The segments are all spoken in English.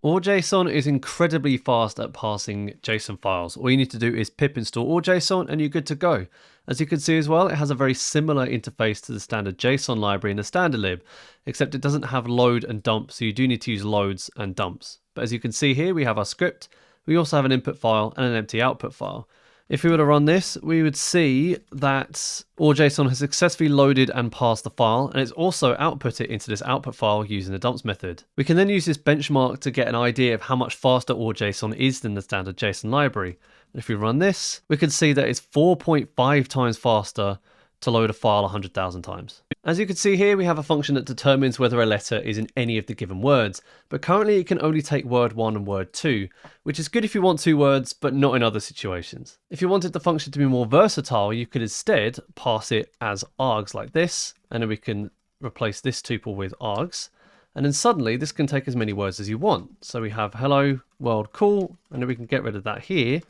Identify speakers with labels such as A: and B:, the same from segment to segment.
A: JSON is incredibly fast at parsing JSON files. All you need to do is pip install JSON and you're good to go. As you can see as well, it has a very similar interface to the standard JSON library in the standard lib, except it doesn't have load and dump, so you do need to use loads and dumps. But as you can see here, we have our script. We also have an input file and an empty output file. If we were to run this, we would see that JSON has successfully loaded and parsed the file, and it's also output it into this output file using the dumps method. We can then use this benchmark to get an idea of how much faster JSON is than the standard JSON library. And if we run this, we can see that it's 4.5 times faster to load a file 100,000 times. As you can see here, we have a function that determines whether a letter is in any of the given words, but currently it can only take word 1 and word 2, which is good if you want 2 words, but not in other situations. If you wanted the function to be more versatile, you could instead pass it as args like this, and then we can replace this tuple with args, and then suddenly this can take as many words as you want. So we have hello, world, cool, and then we can get rid of that here.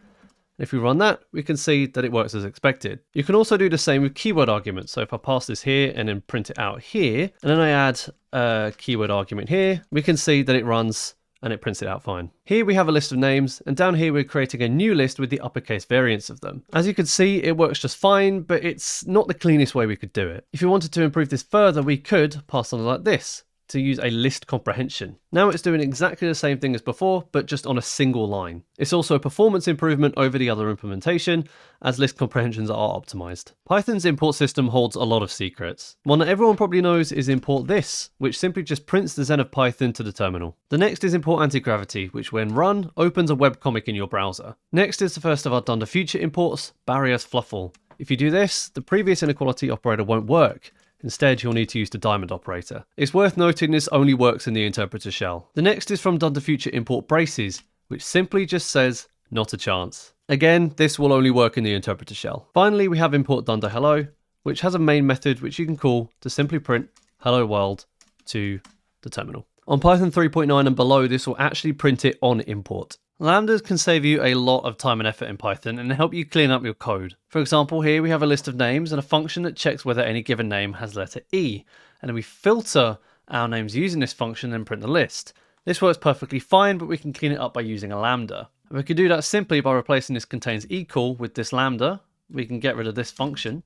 A: If we run that, we can see that it works as expected. You can also do the same with keyword arguments. So if I pass this here and then print it out here, and then I add a keyword argument here, we can see that it runs and it prints it out fine. Here we have a list of names, and down here we're creating a new list with the uppercase variants of them. As you can see, it works just fine, but it's not the cleanest way we could do it. If we wanted to improve this further, we could pass on like this, to use a list comprehension. Now it's doing exactly the same thing as before, but just on a single line. It's also a performance improvement over the other implementation, as list comprehensions are optimized. Python's import system holds a lot of secrets. One that everyone probably knows is import this, which simply just prints the Zen of Python to the terminal. The next is import anti-gravity, which when run, opens a webcomic in your browser. Next is the first of our Dunder future imports, barriers fluffle. If you do this, the previous inequality operator won't work. Instead, you'll need to use the diamond operator. It's worth noting this only works in the interpreter shell. The next is from Dunder Future import braces, which simply just says, not a chance. Again, this will only work in the interpreter shell. Finally, we have import Dunder hello, which has a main method which you can call to simply print hello world to the terminal. On Python 3.9 and below, this will actually print it on import. Lambdas can save you a lot of time and effort in Python and help you clean up your code. For example, here we have a list of names and a function that checks whether any given name has letter E, and then we filter our names using this function and print the list. This works perfectly fine, but we can clean it up by using a lambda. And we can do that simply by replacing this contains equal with this lambda. We can get rid of this function,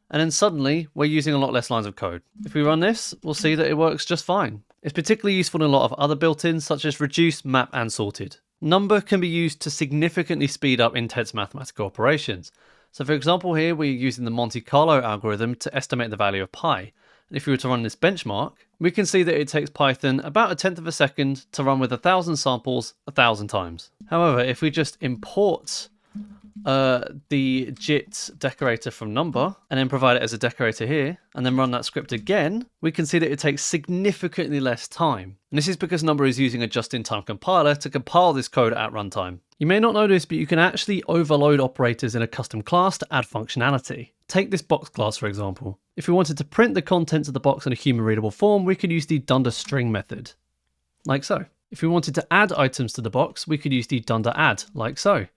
A: and then suddenly we're using a lot less lines of code. If we run this, we'll see that it works just fine. It's particularly useful in a lot of other built-ins such as reduce, map, and sorted. Number can be used to significantly speed up intense mathematical operations. So for example here, we're using the Monte Carlo algorithm to estimate the value of pi. And if we were to run this benchmark, we can see that it takes Python about 1/10 of a second to run with 1,000 samples 1,000 times. However, if we just import the JIT decorator from number and then provide it as a decorator here and then run that script again, we can see that it takes significantly less time. And this is because number is using a just-in-time compiler to compile this code at runtime. You may not know this, but you can actually overload operators in a custom class to add functionality. Take this box class, for example. If we wanted to print the contents of the box in a human-readable form, we could use the dunder string method, like so. If we wanted to add items to the box, we could use the dunder add, like so.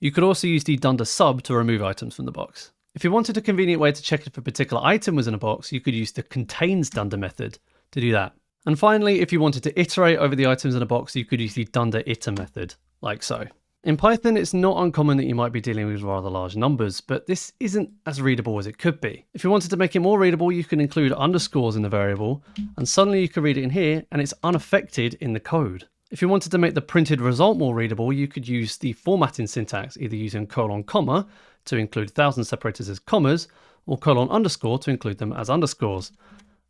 A: You could also use the dunder sub to remove items from the box. If you wanted a convenient way to check if a particular item was in a box, you could use the contains dunder method to do that. And finally, if you wanted to iterate over the items in a box, you could use the dunder iter method, like so. In Python, it's not uncommon that you might be dealing with rather large numbers, but this isn't as readable as it could be. If you wanted to make it more readable, you can include underscores in the variable, and suddenly you can read it in here, and it's unaffected in the code. If you wanted to make the printed result more readable, you could use the formatting syntax, either using colon comma to include 1,000 separators as commas, or colon underscore to include them as underscores,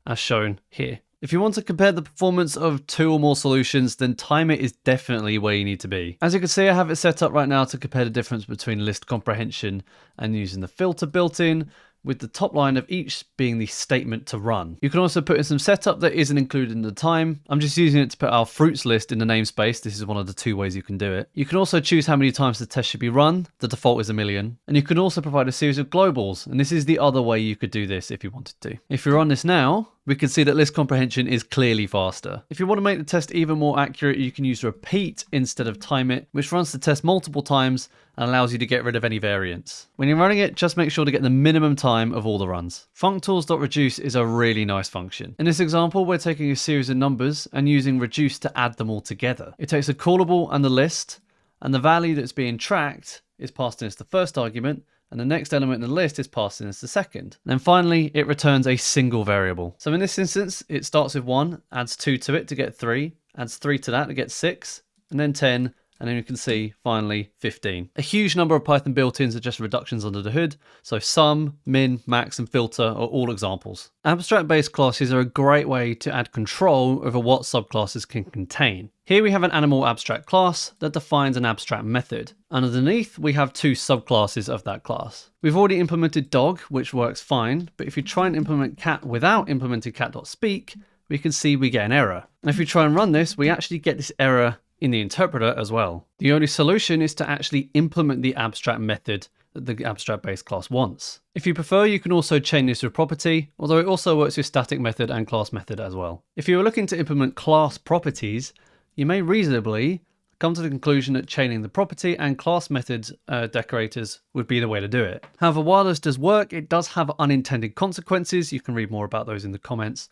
A: as shown here. If you want to compare the performance of 2 or more solutions, then timer is definitely where you need to be. As you can see, I have it set up right now to compare the difference between list comprehension and using the filter built in, with the top line of each being the statement to run. You can also put in some setup that isn't included in the time. I'm just using it to put our fruits list in the namespace. This is one of the 2 ways you can do it. You can also choose how many times the test should be run. The default is 1,000,000. And you can also provide a series of globals. And this is the other way you could do this if you wanted to. If we run this now, we can see that list comprehension is clearly faster. If you want to make the test even more accurate, you can use repeat instead of time it, which runs the test multiple times and allows you to get rid of any variance. When you're running it, just make sure to get the minimum time of all the runs. Functools.reduce is a really nice function. In this example, we're taking a series of numbers and using reduce to add them all together. It takes a callable and the list, and the value that's being tracked is passed in as the first argument, and the next element in the list is passed in as the second. And then finally, it returns a single variable. So in this instance, it starts with 1, adds 2 to it to get 3, adds 3 to that to get 6, and then 10, and then you can see, finally, 15. A huge number of Python built-ins are just reductions under the hood, so sum, min, max, and filter are all examples. Abstract-based classes are a great way to add control over what subclasses can contain. Here we have an animal abstract class that defines an abstract method. Underneath, we have 2 subclasses of that class. We've already implemented dog, which works fine, but if you try and implement cat without implementing cat.speak, we can see we get an error. And if we try and run this, we actually get this error in the interpreter as well. The only solution is to actually implement the abstract method that the abstract base class wants. If you prefer, you can also chain this with property, although it also works with static method and class method as well. If you are looking to implement class properties, you may reasonably come to the conclusion that chaining the property and class methods decorators would be the way to do it. However, while this does work, it does have unintended consequences. You can read more about those in the comments.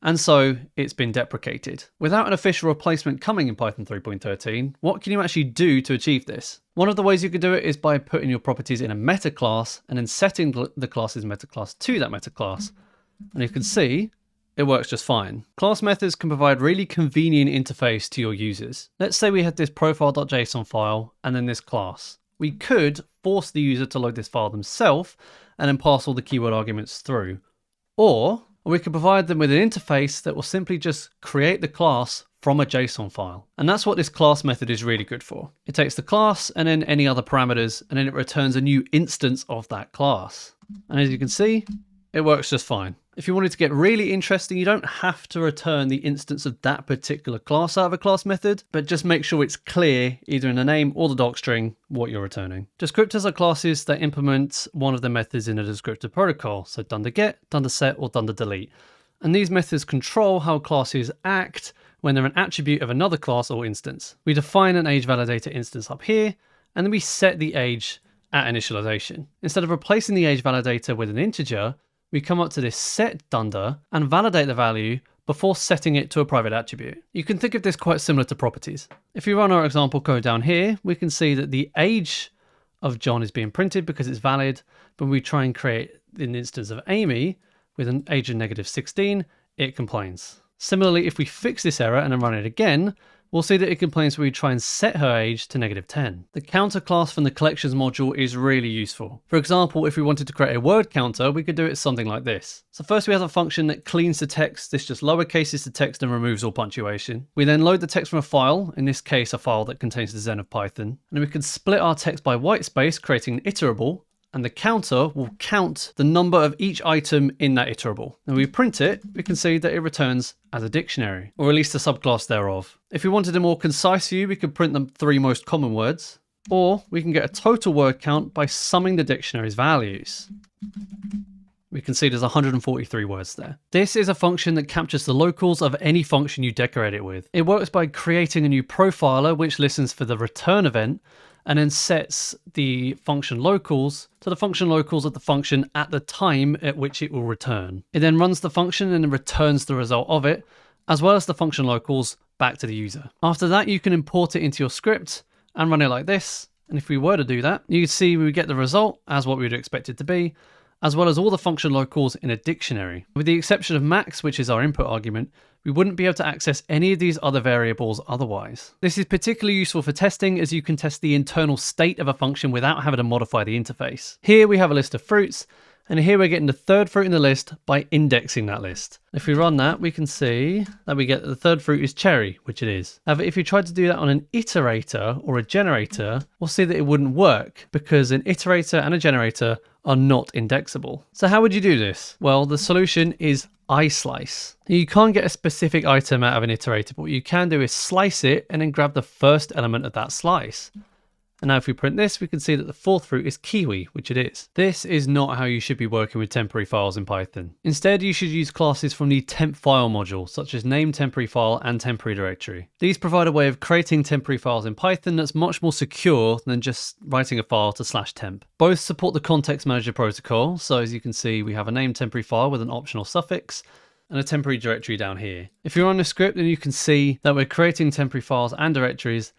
A: And so it's been deprecated. Without an official replacement coming in Python 3.13, what can you actually do to achieve this? One of the ways you can do it is by putting your properties in a metaclass and then setting the class's metaclass to that metaclass. And you can see it works just fine. Class methods can provide really convenient interface to your users. Let's say we had this profile.json file and then this class. We could force the user to load this file themselves and then pass all the keyword arguments through. Or we could provide them with an interface that will simply just create the class from a JSON file. And that's what this class method is really good for. It takes the class and then any other parameters, and then it returns a new instance of that class. And as you can see, it works just fine. If you wanted to get really interesting, you don't have to return the instance of that particular class out of a class method, but just make sure it's clear, either in the name or the doc string, what you're returning. Descriptors are classes that implement one of the methods in a descriptor protocol, so done to get, done to set, or done to delete. And these methods control how classes act when they're an attribute of another class or instance. We define an age validator instance up here, and then we set the age at initialization. Instead of replacing the age validator with an integer, we come up to this set dunder and validate the value before setting it to a private attribute. You can think of this quite similar to properties. If you run our example code down here, we can see that the age of John is being printed because it's valid, but when we try and create an instance of Amy with an age of -16, it complains. Similarly, if we fix this error and then run it again, we'll see that it complains when we try and set her age to -10. The counter class from the collections module is really useful. For example, if we wanted to create a word counter, we could do it something like this. So first we have a function that cleans the text. This just lowercases the text and removes all punctuation. We then load the text from a file, in this case a file that contains the Zen of Python. And then we can split our text by white space, creating an iterable, and the counter will count the number of each item in that iterable. And when we print it, we can see that it returns as a dictionary, or at least a subclass thereof. If we wanted a more concise view, we could print the 3 most common words, or we can get a total word count by summing the dictionary's values. We can see there's 143 words there. This is a function that captures the locals of any function you decorate it with. It works by creating a new profiler which listens for the return event and then sets the function locals to the function locals of the function at the time at which it will return. It then runs the function and then returns the result of it, as well as the function locals back to the user. After that, you can import it into your script and run it like this. And if we were to do that, you can see we get the result as what we would expect it to be, as well as all the function locals in a dictionary. With the exception of max, which is our input argument, we wouldn't be able to access any of these other variables otherwise. This is particularly useful for testing, as you can test the internal state of a function without having to modify the interface. Here we have a list of fruits, and here we're getting the third fruit in the list by indexing that list. If we run that, we can see that we get the third fruit is cherry, which it is. However, if you tried to do that on an iterator or a generator, we'll see that it wouldn't work because an iterator and a generator are not indexable. So how would you do this? Well, the solution is iSlice. You can't get a specific item out of an iterator, but what you can do is slice it and then grab the first element of that slice. And now if we print this, we can see that the fourth root is Kiwi, which it is. This is not how you should be working with temporary files in Python. Instead, you should use classes from the temp file module, such as name temporary file and temporary directory. These provide a way of creating temporary files in Python that's much more secure than just writing a file to /temp. Both support the context manager protocol. So as you can see, we have a name temporary file with an optional suffix and a temporary directory down here. If you're on the script, then you can see that we're creating temporary files and directories,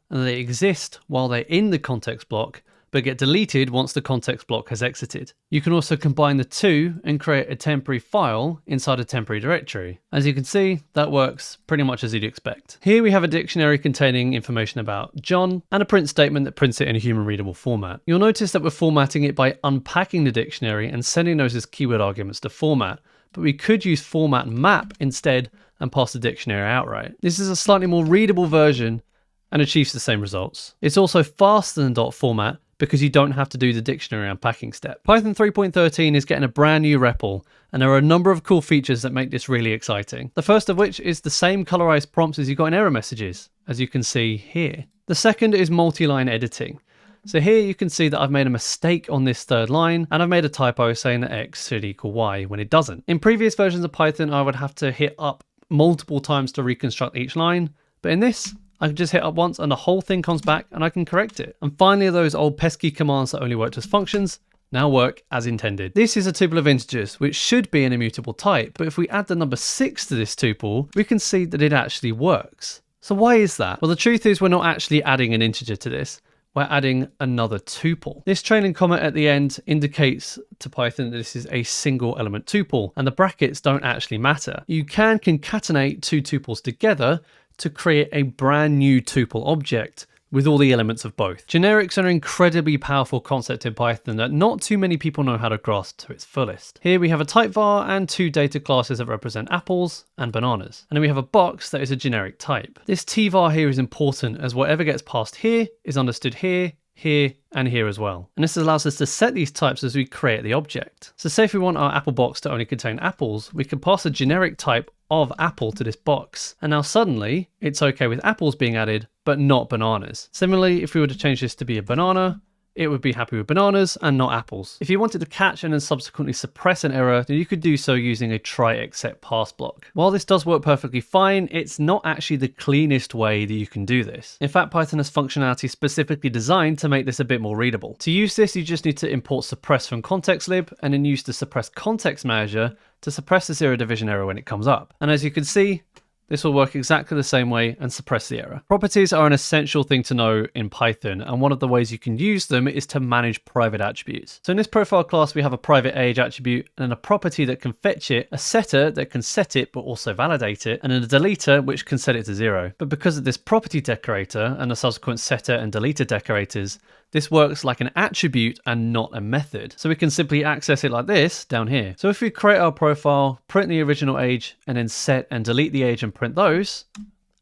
A: and they exist while they're in the context block, but get deleted once the context block has exited. You can also combine the two and create a temporary file inside a temporary directory. As you can see, that works pretty much as you'd expect. Here we have a dictionary containing information about John and a print statement that prints it in a human readable format. You'll notice that we're formatting it by unpacking the dictionary and sending those as keyword arguments to format, but we could use format map instead and pass the dictionary outright. This is a slightly more readable version and achieves the same results. It's also faster than .format because you don't have to do the dictionary unpacking step. Python 3.13 is getting a brand new REPL, and there are a number of cool features that make this really exciting. The first of which is the same colorized prompts as you got in error messages, as you can see here. The second is multi-line editing. So here you can see that I've made a mistake on this third line, and I've made a typo saying that x should equal y when it doesn't. In previous versions of Python, I would have to hit up multiple times to reconstruct each line, but in this, I can just hit up once and the whole thing comes back and I can correct it. And finally, those old pesky commands that only worked as functions now work as intended. This is a tuple of integers, which should be an immutable type, but if we add the number 6 to this tuple, we can see that it actually works. So why is that? Well, the truth is we're not actually adding an integer to this. We're adding another tuple. This trailing comment at the end indicates to Python that this is a single element tuple, and the brackets don't actually matter. You can concatenate two tuples together to create a brand new tuple object with all the elements of both. Generics are an incredibly powerful concept in Python that not too many people know how to grasp to its fullest. Here we have a type var and two data classes that represent apples and bananas. And then we have a box that is a generic type. This tvar here is important as whatever gets passed here is understood here, here, and here as well. And this allows us to set these types as we create the object. So say if we want our apple box to only contain apples, we can pass a generic type of apple to this box. And now suddenly it's okay with apples being added, but not bananas. Similarly, if we were to change this to be a banana, it would be happy with bananas and not apples. If you wanted to catch and then subsequently suppress an error, then you could do so using a try except pass block. While this does work perfectly fine, it's not actually the cleanest way that you can do this. In fact, Python has functionality specifically designed to make this a bit more readable. To use this, you just need to import suppress from contextlib and then use the suppress context manager to suppress the zero division error when it comes up. And as you can see, this will work exactly the same way and suppress the error. Properties are an essential thing to know in Python, and one of the ways you can use them is to manage private attributes. So in this profile class, we have a private age attribute and then a property that can fetch it, a setter that can set it but also validate it, and then a deleter which can set it to 0. But because of this property decorator and the subsequent setter and deleter decorators, this works like an attribute and not a method. So we can simply access it like this down here. So if we create our profile, print the original age, and then set and delete the age and print those,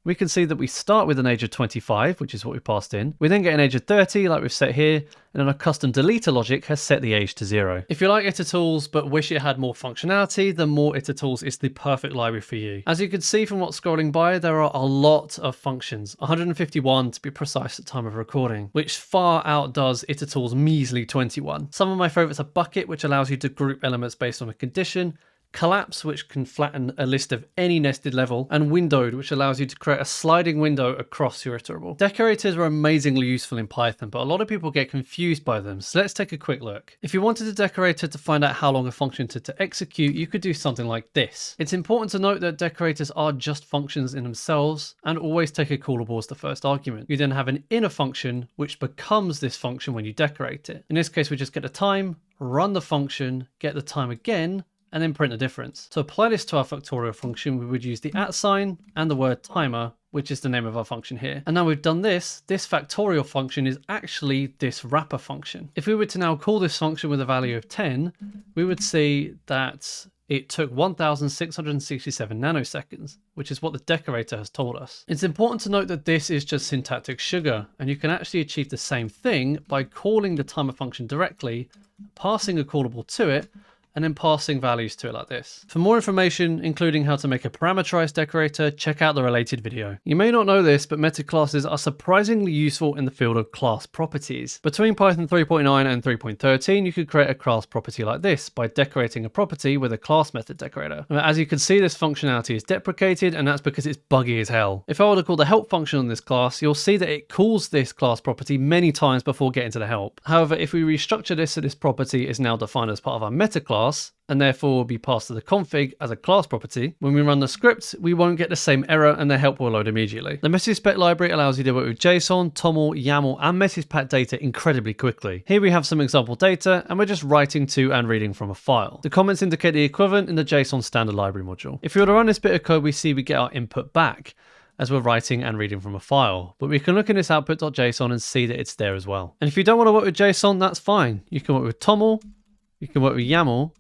A: we can see that we start with an age of 25, which is what we passed in. We then get an age of 30, like we've set here, and then our custom deleter logic has set the age to 0. If you like iterators but wish it had more functionality, then more iterators is the perfect library for you. As you can see from what's scrolling by, there are a lot of functions, 151 to be precise at time of recording, which far outdoes iterators' measly 21. Some of my favorites are bucket, which allows you to group elements based on a condition, collapse, which can flatten a list of any nested level, and windowed, which allows you to create a sliding window across your iterable. Decorators are amazingly useful in Python, but a lot of people get confused by them, so let's take a quick look. If you wanted a decorator to find out how long a function took to execute, you could do something like this. It's important to note that decorators are just functions in themselves and always take a callable as the first argument. You then have an inner function which becomes this function when you decorate it. In this case, we just get the time, run the function, get the time again, and then print the difference. To apply this to our factorial function, we would use the @ sign and the word timer, which is the name of our function here. And now we've done this factorial function is actually this wrapper function. If we were to now call this function with a value of 10, we would see that it took 1,667 nanoseconds, which is what the decorator has told us. It's important to note that this is just syntactic sugar, and you can actually achieve the same thing by calling the timer function directly, passing a callable to it, and then passing values to it like this. For more information, including how to make a parameterized decorator, check out the related video. You may not know this, but metaclasses are surprisingly useful in the field of class properties. Between Python 3.9 and 3.13, you could create a class property like this by decorating a property with a class method decorator. Now, as you can see, this functionality is deprecated, and that's because it's buggy as hell. If I were to call the help function on this class, you'll see that it calls this class property many times before getting to the help. However, if we restructure this so this property is now defined as part of our meta class, and therefore will be passed to the config as a class property, when we run the script, we won't get the same error and the help will load immediately. The message spec library allows you to work with JSON, TOML, YAML, and message pack data incredibly quickly. Here we have some example data, and we're just writing to and reading from a file. The comments indicate the equivalent in the JSON standard library module. If we were to run this bit of code, we see we get our input back as we're writing and reading from a file. But we can look in this output.json and see that it's there as well. And if you don't want to work with JSON, that's fine. You can work with TOML, you can work with YAML,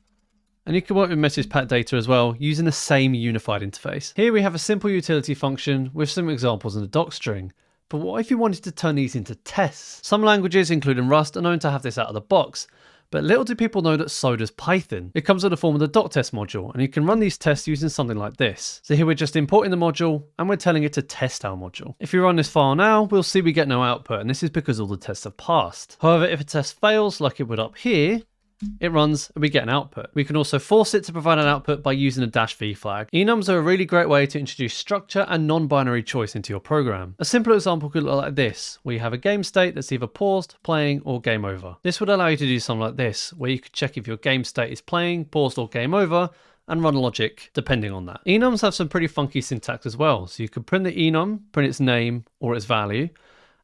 A: and you can work with message pack data as well using the same unified interface. Here we have a simple utility function with some examples in the doc string. But what if you wanted to turn these into tests? Some languages, including Rust, are known to have this out of the box. But little do people know that so does Python. It comes in the form of the .test module, and you can run these tests using something like this. So here we're just importing the module, and we're telling it to test our module. If you run this file now, we'll see we get no output, and this is because all the tests have passed. However, if a test fails, like it would up here, it runs and we get an output. We can also force it to provide an output by using a -v flag. Enums are a really great way to introduce structure and non-binary choice into your program. A simple example could look like this, where you have a game state that's either paused, playing, or game over. This would allow you to do something like this, where you could check if your game state is playing, paused, or game over, and run logic depending on that. Enums have some pretty funky syntax as well, so you can print the enum, print its name or its value,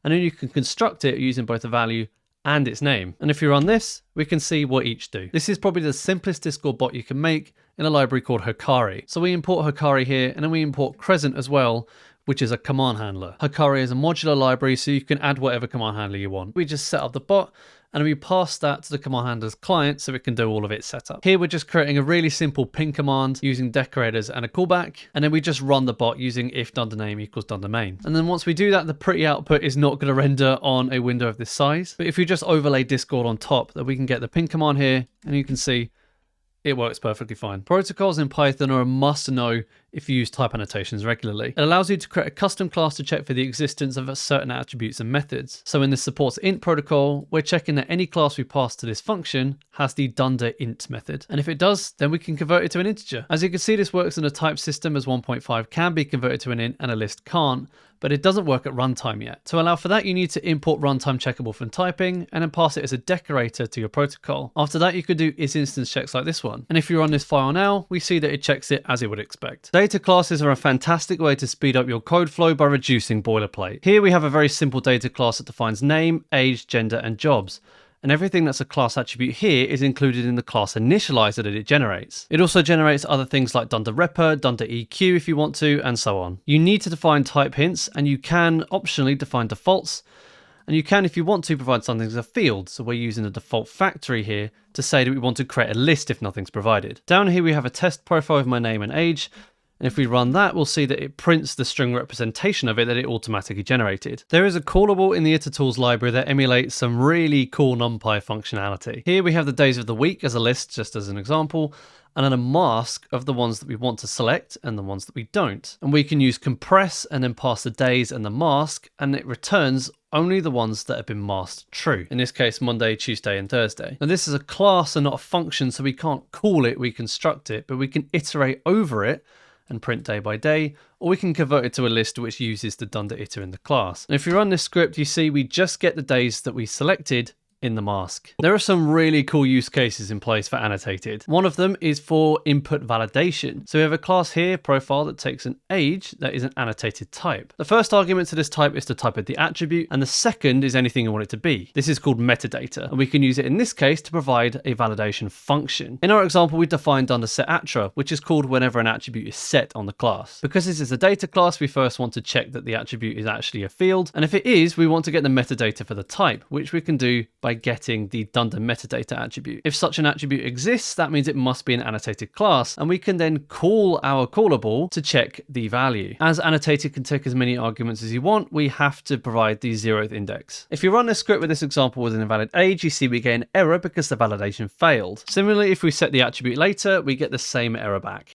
A: and then you can construct it using both the value and its name. And if you run this, we can see what each do. This is probably the simplest Discord bot you can make in a library called Hikari. So we import Hikari here, and then we import Crescent as well, which is a command handler. Hikari is a modular library, so you can add whatever command handler you want. We just set up the bot, and we pass that to the command handler's client so it can do all of its setup. Here we're just creating a really simple pin command using decorators and a callback, and then we just run the bot using if done_name equals done_main. And then once we do that, the pretty output is not going to render on a window of this size. But if you just overlay Discord on top, then we can get the pin command here, and you can see it works perfectly fine. Protocols in Python are a must know if you use type annotations regularly. It allows you to create a custom class to check for the existence of certain attributes and methods. So in this supports int protocol, we're checking that any class we pass to this function has the dunder_int method. And if it does, then we can convert it to an integer. As you can see, this works in a type system as 1.5 can be converted to an int and a list can't, but it doesn't work at runtime yet. To allow for that, you need to import runtime checkable from typing and then pass it as a decorator to your protocol. After that, you could do is_instance checks like this one. And if you run this file now, we see that it checks it as it would expect. Data classes are a fantastic way to speed up your code flow by reducing boilerplate. Here we have a very simple data class that defines name, age, gender, and jobs. And everything that's a class attribute here is included in the class initializer that it generates. It also generates other things like dunder_repr, dunder_eq if you want to, and so on. You need to define type hints, and you can optionally define defaults. And you can, if you want to, provide something as a field. So we're using the default factory here to say that we want to create a list if nothing's provided. Down here we have a test profile of my name and age. And if we run that, we'll see that it prints the string representation of it that it automatically generated. There is a callable in the iterators library that emulates some really cool Numpy functionality. Here we have the days of the week as a list, just as an example, and then a mask of the ones that we want to select and the ones that we don't. And we can use compress and then pass the days and the mask, and it returns only the ones that have been masked true. In this case, Monday, Tuesday, and Thursday. Now this is a class and not a function, so we can't call it, we construct it, but we can iterate over it and print day by day, or we can convert it to a list which uses the dunder_iter in the class. And if you run this script, you see we just get the days that we selected in the mask. There are some really cool use cases in place for annotated. One of them is for input validation. So we have a class here, profile, that takes an age that is an annotated type. The first argument to this type is the type of the attribute, and the second is anything you want it to be. This is called metadata, and we can use it in this case to provide a validation function. In our example, we defined setAttra, which is called whenever an attribute is set on the class. Because this is a data class, we first want to check that the attribute is actually a field, and if it is, we want to get the metadata for the type, which we can do by by getting the dunder metadata attribute. If such an attribute exists, that means it must be an annotated class, and we can then call our callable to check the value. As annotated can take as many arguments as you want, we have to provide the 0th index. If you run this script with this example with an invalid age, you see we get an error because the validation failed. Similarly, if we set the attribute later, we get the same error back.